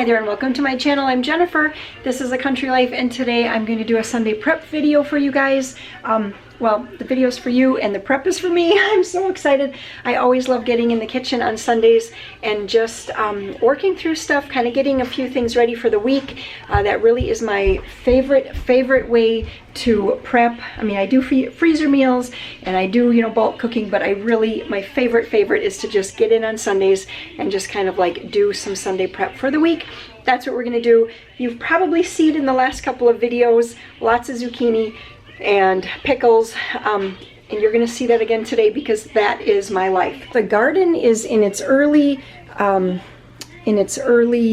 Hi there and welcome to my channel. I'm Jennifer. This is A Country Life and today I'm going to do a Sunday prep video for you guys. Well, the video's for you and the prep is for me. I'm so excited. I always love getting in the kitchen on Sundays and just working through stuff, kind of getting a few things ready for the week. That really is my favorite way to prep. I mean, I do freezer meals and I do, bulk cooking, but my favorite is to just get in on Sundays and just kind of like do some Sunday prep for the week. That's what we're gonna do. You've probably seen in the last couple of videos, lots of zucchini and pickles, and you're gonna see that again today because that is my life. The garden is in its early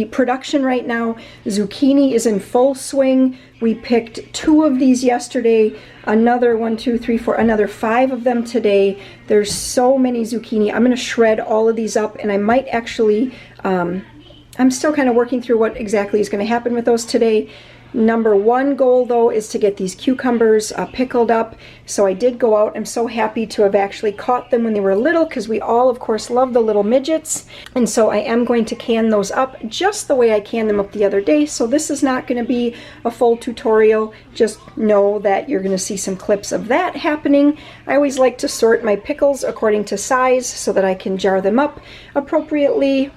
production right now. Zucchini is in full swing. We picked 2 of these yesterday, another 1, 2, 3, 4, another 5 of them today. There's so many zucchini. I'm gonna shred all of these up and I might actually, I'm still kind of working through what exactly is gonna happen with those today. Number 1 goal though is to get these cucumbers pickled up. So I did go out. I'm so happy to have actually caught them when they were little because we all of course love the little midgets, and so I am going to can those up just the way I canned them up the other day. So this is not going to be a full tutorial, just know that you're going to see some clips of that happening. I always like to sort my pickles according to size so that I can jar them up appropriately.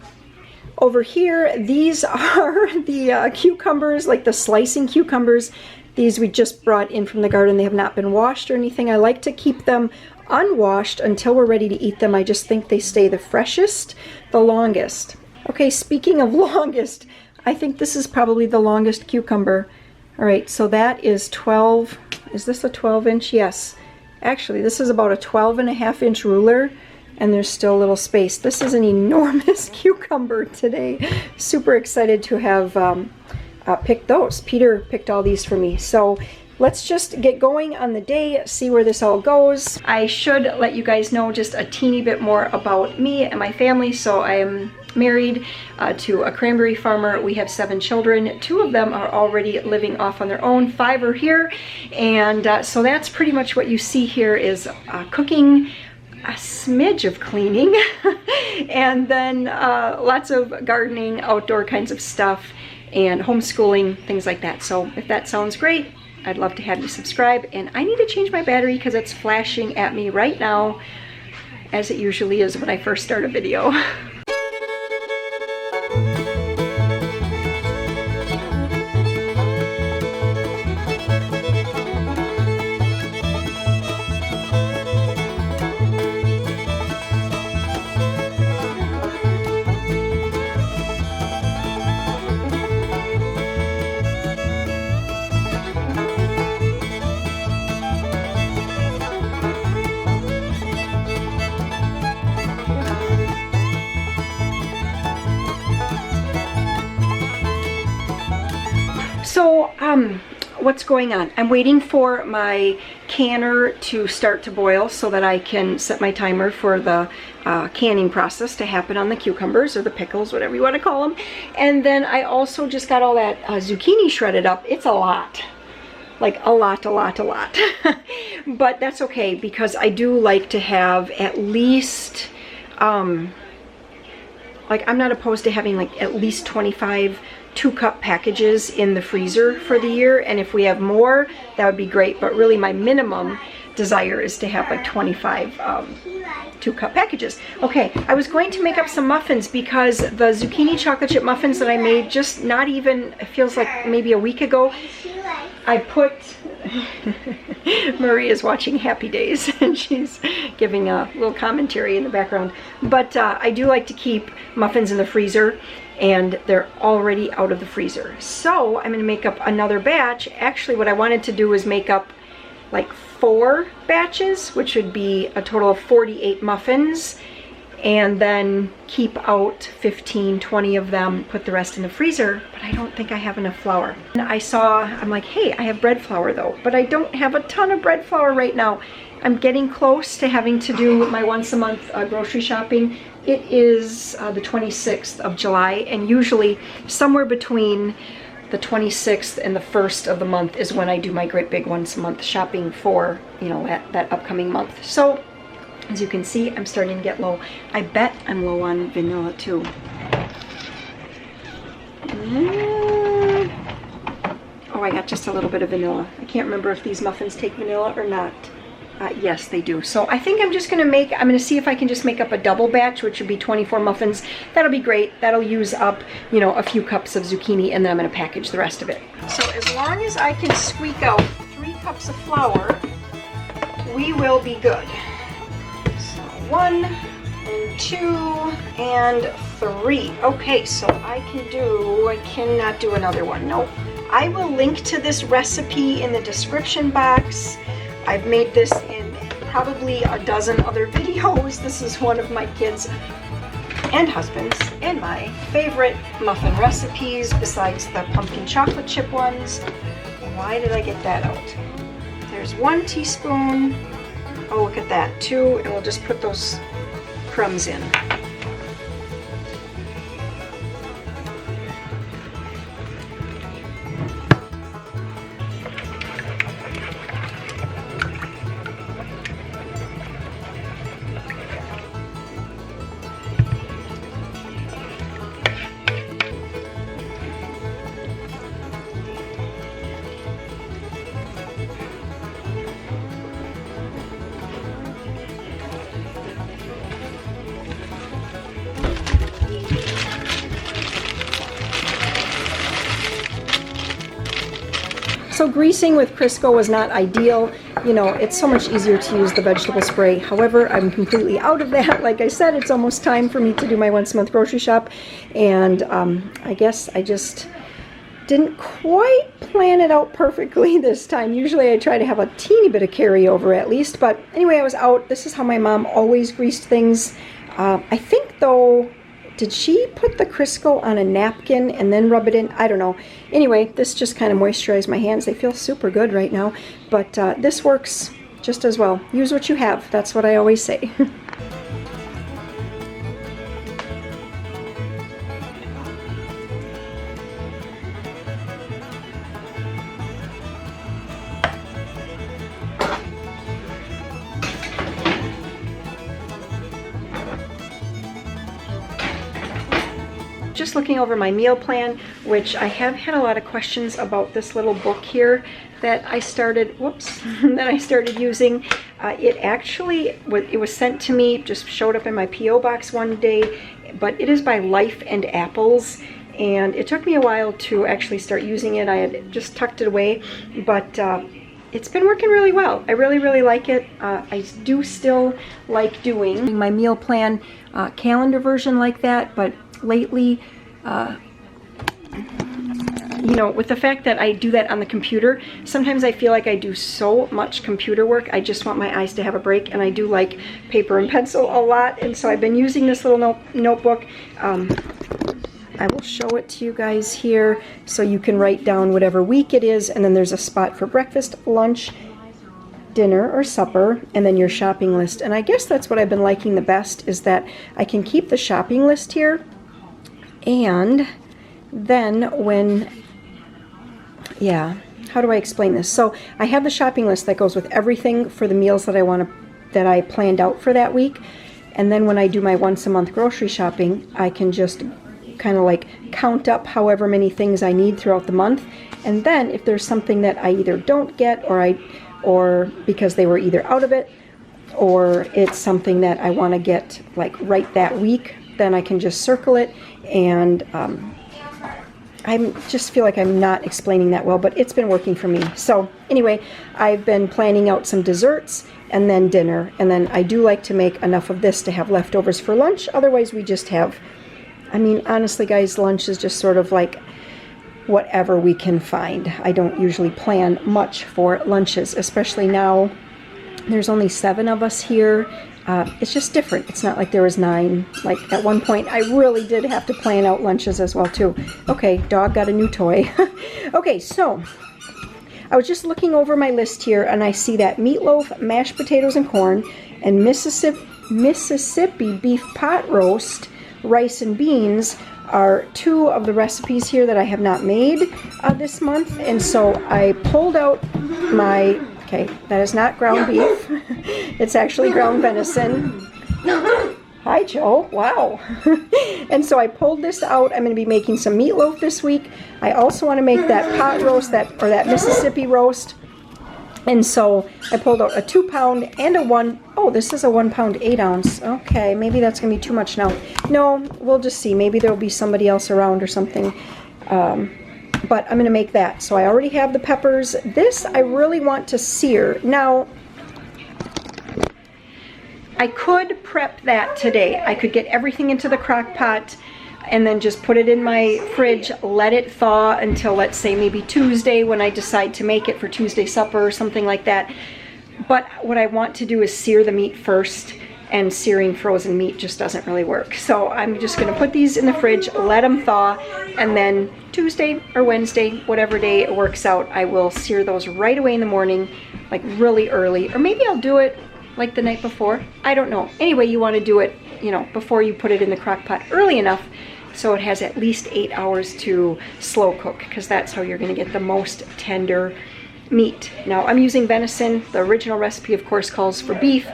Over here, these are the cucumbers, like the slicing cucumbers. These we just brought in from the garden. They have not been washed or anything. I like to keep them unwashed until we're ready to eat them. I just think they stay the freshest, the longest. Okay, speaking of longest, I think this is probably the longest cucumber. All right, so that is 12. Is this a 12-inch? Yes. Actually, this is about a 12.5-inch ruler. And there's still a little space. This is an enormous cucumber today. Super excited to have picked those. Peter picked all these for me. So let's just get going on the day, see where this all goes. I should let you guys know just a teeny bit more about me and my family. So I am married to a cranberry farmer. We have 7 children. 2 of them are already living off on their own. 5 are here. And so that's pretty much what you see here is cooking, a smidge of cleaning, and then lots of gardening, outdoor kinds of stuff, and homeschooling, things like that. So if that sounds great, I'd love to have you subscribe. And I need to change my battery because it's flashing at me right now, as it usually is when I first start a video. So, what's going on? I'm waiting for my canner to start to boil so that I can set my timer for the canning process to happen on the cucumbers or the pickles, whatever you want to call them. And then I also just got all that zucchini shredded up. It's a lot. Like a lot. But that's okay because I do like to have at least, like I'm not opposed to having like at least 25 2-cup packages in the freezer for the year, and if we have more that would be great, but really my minimum desire is to have like 25 2-cup packages. Okay, I was going to make up some muffins because the zucchini chocolate chip muffins that I made just not even, it feels like maybe a week ago, I put Marie is watching Happy Days and she's giving a little commentary in the background, but I do like to keep muffins in the freezer and they're already out of the freezer. So I'm gonna make up another batch. Actually, what I wanted to do was make up like 4 batches, which would be a total of 48 muffins, and then keep out 15, 20 of them, put the rest in the freezer, but I don't think I have enough flour. And I'm like, hey, I have bread flour though, but I don't have a ton of bread flour right now. I'm getting close to having to do my once a month grocery shopping. It is the 26th of July, and usually somewhere between the 26th and the 1st of the month is when I do my great big once a month shopping for, that upcoming month. So As you can see, I'm starting to get low. I bet I'm low on vanilla too. Oh, I got just a little bit of vanilla. I can't remember if these muffins take vanilla or not. Yes, they do. So I think I'm just going to see if I can just make up a double batch, which would be 24 muffins. That'll be great. That'll use up, you know, a few cups of zucchini, and then I'm going to package the rest of it. So as long as I can squeak out 3 cups of flour, we will be good. So 1 and 2 and 3. Okay, so I cannot do another one. Nope. I will link to this recipe in the description box. I've made this in probably a dozen other videos. This is one of my kids' and husband's and my favorite muffin recipes besides the pumpkin chocolate chip ones. Why did I get that out? There's 1 teaspoon. Oh, look at that. 2, and we'll just put those crumbs in. So greasing with Crisco was not ideal. You know, it's so much easier to use the vegetable spray. However, I'm completely out of that. Like I said, it's almost time for me to do my once-a-month grocery shop. And I guess I just didn't quite plan it out perfectly this time. Usually I try to have a teeny bit of carryover at least. But anyway, I was out. This is how my mom always greased things. I think, though, did she put the Crisco on a napkin and then rub it in? I don't know. Anyway, this just kind of moisturized my hands. They feel super good right now. But this works just as well. Use what you have. That's what I always say. Just looking over my meal plan, which I have had a lot of questions about this little book here that I started, that I started using. It was sent to me, just showed up in my P.O. box one day, but it is by Life and Apples, and it took me a while to actually start using it. I had just tucked it away, but it's been working really well. I really, really like it. I do still like doing my meal plan calendar version like that, but lately, you know, with the fact that I do that on the computer, sometimes I feel like I do so much computer work, I just want my eyes to have a break, and I do like paper and pencil a lot, and so I've been using this little notebook. I will show it to you guys here, so you can write down whatever week it is, and then there's a spot for breakfast, lunch, dinner, or supper, and then your shopping list. And I guess that's what I've been liking the best, is that I can keep the shopping list here, and then how do I explain this? So I have the shopping list that goes with everything for the meals that I planned out for that week, and then when I do my once-a-month grocery shopping, I can just kind of like count up however many things I need throughout the month, and then if there's something that I either don't get, or because they were either out of it, or it's something that I want to get like right that week, then I can just circle it. And I just feel like I'm not explaining that well, but it's been working for me. So anyway, I've been planning out some desserts and then dinner, and then I do like to make enough of this to have leftovers for lunch. Otherwise we just have, I mean, honestly guys, lunch is just sort of like whatever we can find. I don't usually plan much for lunches, especially now. There's only 7 of us here. It's just different. It's not like there was 9. Like at one point I really did have to plan out lunches as well too. Okay, dog got a new toy. Okay, so I was just looking over my list here, and I see that meatloaf, mashed potatoes and corn, and Mississippi beef pot roast, rice and beans are 2 of the recipes here that I have not made this month. And so I pulled out my, okay, that is not ground beef. It's actually ground venison. Hi, hi, Joe. Wow. And so I pulled this out. I'm going to be making some meatloaf this week. I also want to make that pot roast, that Mississippi roast. And so I pulled out a 2 pound and a 1. Oh, this is a 1 pound 8 ounce. Okay, maybe that's going to be too much now. No, we'll just see. Maybe there'll be somebody else around or something. But I'm going to make that. So I already have the peppers. This I really want to sear. Now, I could prep that today. I could get everything into the crock pot and then just put it in my fridge, let it thaw until, let's say, maybe Tuesday when I decide to make it for Tuesday supper or something like that. But what I want to do is sear the meat first, and searing frozen meat just doesn't really work. So I'm just gonna put these in the fridge, let them thaw, and then Tuesday or Wednesday, whatever day it works out, I will sear those right away in the morning, like really early. Or maybe I'll do it like the night before. I don't know. Anyway, you want to do it, you know, before you put it in the crock pot early enough so it has at least 8 hours to slow cook, because that's how you're going to get the most tender meat. Now, I'm using venison. The original recipe, of course, calls for beef.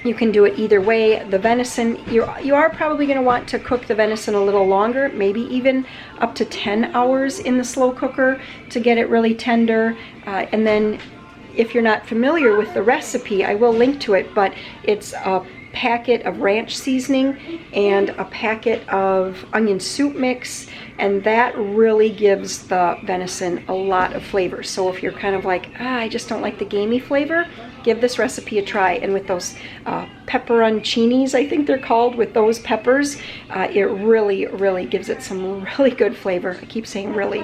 You can do it either way. The venison, you are probably going to want to cook the venison a little longer, maybe even up to 10 hours in the slow cooker to get it really tender. And then if you're not familiar with the recipe, I will link to it, but it's a packet of ranch seasoning and a packet of onion soup mix, and that really gives the venison a lot of flavor. So if you're kind of like, I just don't like the gamey flavor, give this recipe a try. And with those pepperoncinis, I think they're called, with those peppers, it really gives it some really good flavor. I keep saying really,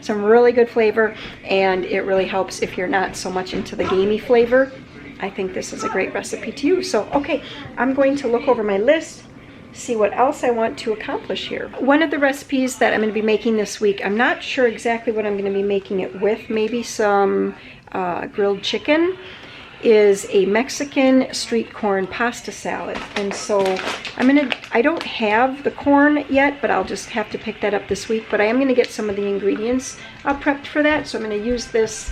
some really good flavor, and it really helps if you're not so much into the gamey flavor. I think this is a great recipe to use. So, okay, I'm going to look over my list, see what else I want to accomplish here. One of the recipes that I'm going to be making this week, I'm not sure exactly what I'm going to be making it with, maybe some grilled chicken, is a Mexican street corn pasta salad. And so I don't have the corn yet, but I'll just have to pick that up this week. But I am going to get some of the ingredients prepped for that. So I'm going to use this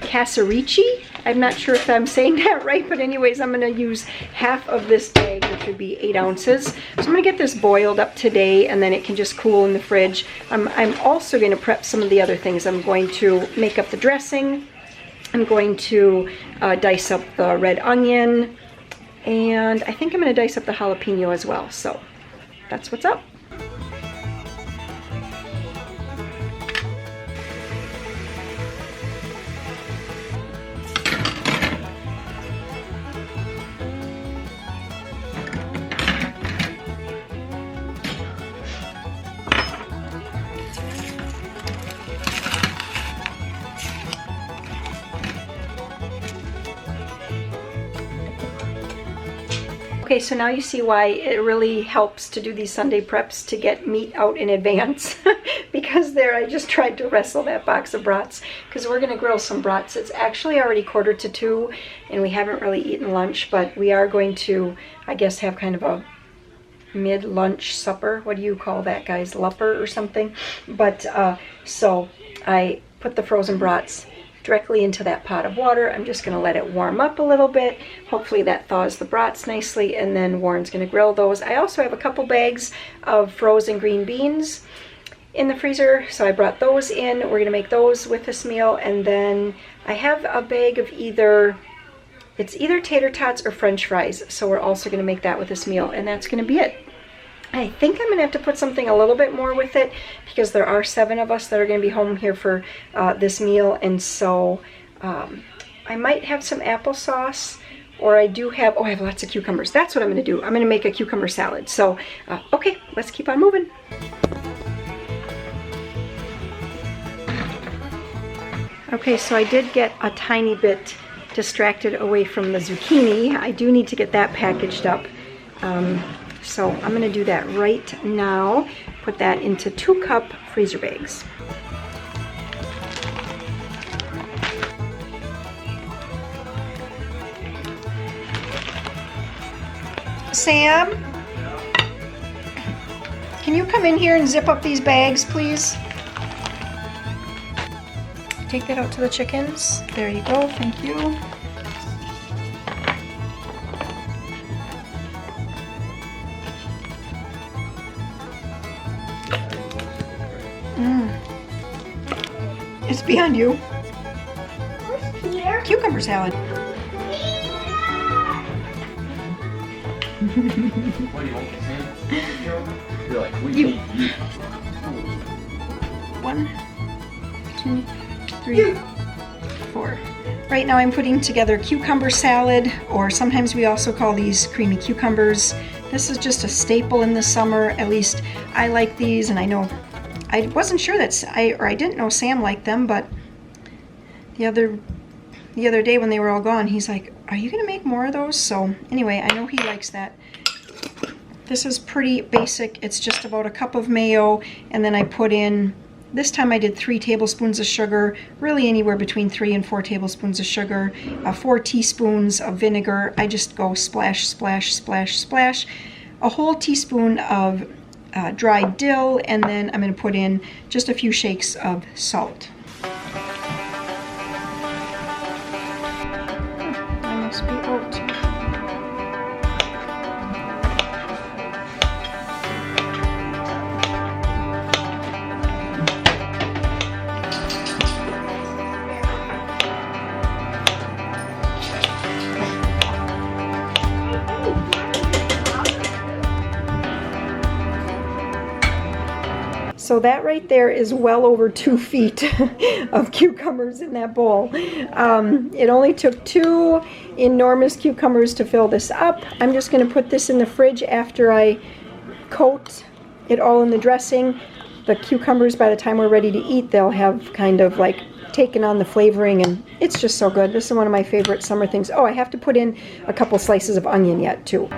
Casarici. I'm not sure if I'm saying that right, but anyways, I'm going to use half of this bag, which would be 8 ounces. So I'm going to get this boiled up today, and then it can just cool in the fridge. I'm also going to prep some of the other things. I'm going to make up the dressing. I'm going to dice up the red onion, and I think I'm going to dice up the jalapeno as well. So that's what's up. Okay, so now you see why it really helps to do these Sunday preps, to get meat out in advance. Because there I just tried to wrestle that box of brats, because we're going to grill some brats. It's actually already 1:45 and we haven't really eaten lunch, but we are going to, I guess, have kind of a mid-lunch supper. What do you call that, guys? Lupper or something? But so I put the frozen brats directly into that pot of water. I'm just going to let it warm up a little bit. Hopefully that thaws the brats nicely, and then Warren's going to grill those. I also have a couple bags of frozen green beans in the freezer, so I brought those in. We're going to make those with this meal, and then I have a bag of either tater tots or french fries, so we're also going to make that with this meal, and that's going to be it. I think I'm going to have to put something a little bit more with it, because there are 7 of us that are going to be home here for this meal, and so I might have some applesauce, or I have lots of cucumbers. That's what I'm going to do. I'm going to make a cucumber salad. So, okay, let's keep on moving. Okay, so I did get a tiny bit distracted away from the zucchini. I do need to get that packaged up. So I'm going to do that right now. Put that into 2-cup freezer bags. Sam, can you come in here and zip up these bags, please? Take that out to the chickens. There you go. Thank you. It's beyond you. What's here? Cucumber salad. What do you want to see? You're like, we You. need you. 1, 2, 3, 4. Right now I'm putting together cucumber salad, or sometimes we also call these creamy cucumbers. This is just a staple in the summer. At least I like these, and I know I wasn't sure that I didn't know Sam liked them, but the other day when they were all gone, he's like, "Are you gonna make more of those?" So anyway, I know he likes that. This is pretty basic. It's just about a cup of mayo, and then I put in, this time I did 3 tablespoons of sugar, really anywhere between 3 and 4 tablespoons of sugar, 4 teaspoons of vinegar. I just go splash, splash, splash, splash. A whole teaspoon of dried dill, and then I'm going to put in just a few shakes of salt. I must be out. So that right there is well over 2 feet of cucumbers in that bowl. It only took 2 enormous cucumbers to fill this up. I'm just going to put this in the fridge after I coat it all in the dressing. The cucumbers, by the time we're ready to eat, they'll have kind of like taken on the flavoring, and it's just so good. This is one of my favorite summer things. Oh, I have to put in a couple slices of onion yet too.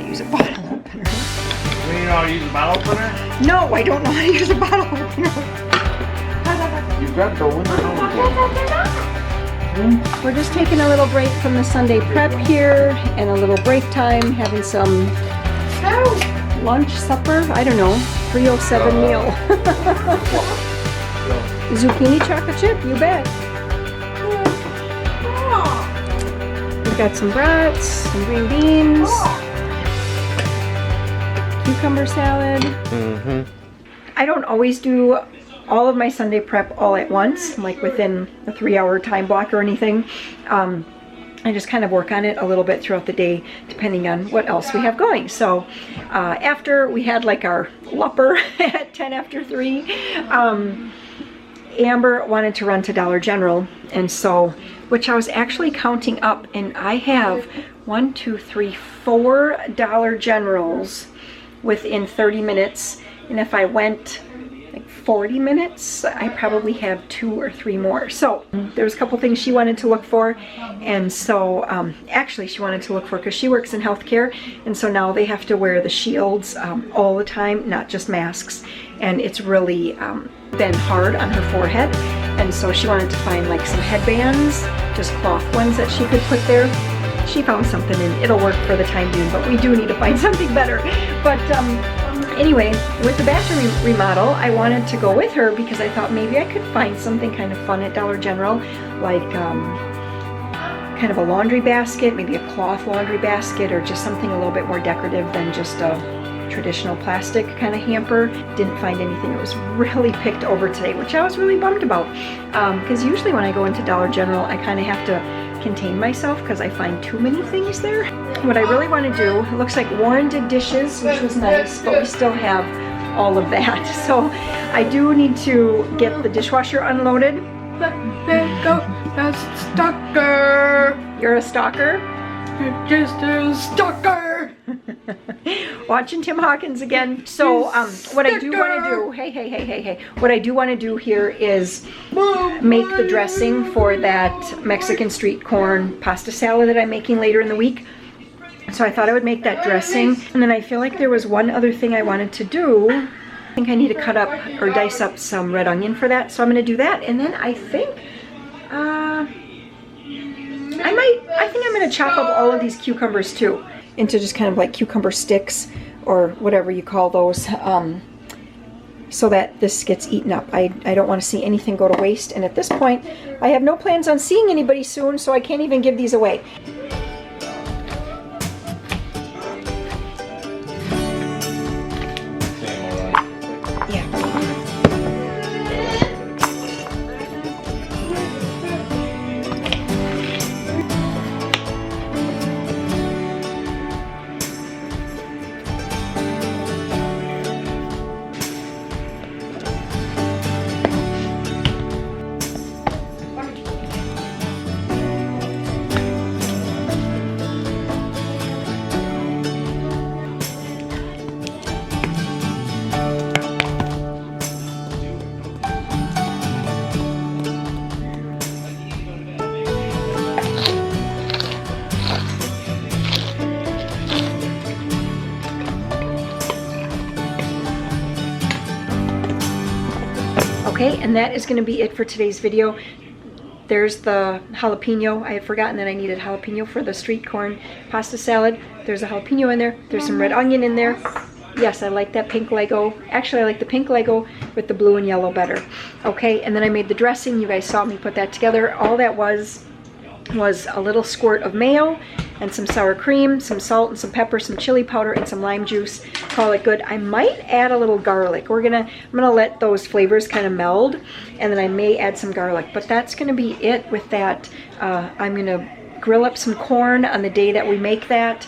Use a bottle opener. You know how to use a bottle opener? No, I don't know how to use a bottle opener. You grabbed the window. We're just taking a little break from the Sunday prep here, and a little break time, having some lunch, supper, I don't know, 307 meal. Zucchini chocolate chip, you bet. We've got some brats, some green beans. Cucumber salad. I don't always do all of my Sunday prep all at once, like within a 3-hour time block or anything. I just kind of work on it a little bit throughout the day, depending on what else we have going. So after we had like our Whopper at 10 after 3, Amber wanted to run to Dollar General, and so, which I was actually counting up, and I have 1, 2, 3, 4 Dollar Generals within 30 minutes, and if I went like 40 minutes, I probably have 2 or 3 more. So there was a couple things she wanted to look for, and so actually she wanted to look for, because she works in healthcare, and so now they have to wear the shields all the time, not just masks, and it's really been hard on her forehead, and so she wanted to find like some headbands, just cloth ones that she could put there. She found something, and it'll work for the time being, but we do need to find something better. But anyway, with the bathroom remodel, I wanted to go with her because I thought maybe I could find something kind of fun at Dollar General, like kind of a laundry basket, maybe a cloth laundry basket, or just something a little bit more decorative than just a traditional plastic kind of hamper. Didn't find anything. It was really picked over today, which I was really bummed about, because usually when I go into Dollar General, I kind of have to contain myself because I find too many things there. What I really want to do, it looks like Warren did dishes, which was nice, but we still have all of that. So I do need to get the dishwasher unloaded. A stalker. You're a stalker? Just a stalker. Watching Tim Hawkins again. So what I do want to do, hey, what I do want to do here is make the dressing for that Mexican street corn pasta salad that I'm making later in the week. So I thought I would make that dressing, and then I feel like there was one other thing I wanted to do. I think I need to cut up or dice up some red onion for that, so I'm going to do that. And then I think I think I'm going to chop up all of these cucumbers too into just kind of like cucumber sticks or whatever you call those, so that this gets eaten up. I don't want to see anything go to waste, and at this point I have no plans on seeing anybody soon, so I can't even give these away. Okay, and that is going to be it for today's video. There's the jalapeno. I had forgotten that I needed jalapeno for the street corn pasta salad. There's a jalapeno in there. There's some red onion in there. Yes, I like that pink Lego. Actually, I like the pink Lego with the blue and yellow better. Okay, and then I made the dressing. You guys saw me put that together. All that was a little squirt of mayo and some sour cream, some salt and some pepper, some chili powder, and some lime juice. Call it good. I might add a little garlic. I'm gonna let those flavors kind of meld, and then I may add some garlic. But that's gonna be it with that. I'm gonna grill up some corn on the day that we make that.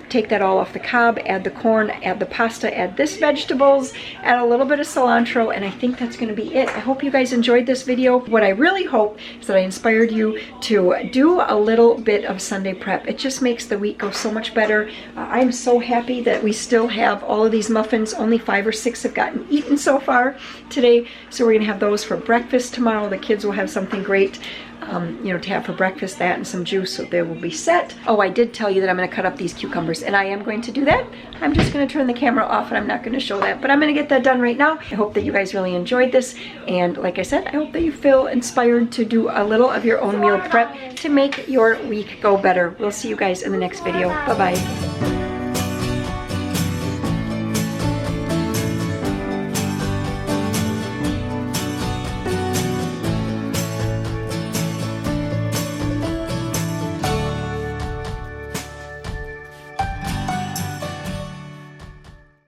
Take that all off the cob, add the corn, add the pasta, add this vegetables, add a little bit of cilantro, and I think that's going to be it. I hope you guys enjoyed this video. What I really hope is that I inspired you to do a little bit of Sunday prep. It just makes the week go so much better. I'm so happy that we still have all of these muffins. Only 5 or 6 have gotten eaten so far today, so we're going to have those for breakfast tomorrow. The kids will have something great to have for breakfast, that and some juice, so they will be set. Oh, I did tell you that I'm going to cut up these cucumbers, and I am going to do that. I'm just going to turn the camera off, and I'm not going to show that, but I'm going to get that done right now. I hope that you guys really enjoyed this, and like I said, I hope that you feel inspired to do a little of your own meal prep to make your week go better. We'll see you guys in the next video. Bye-bye.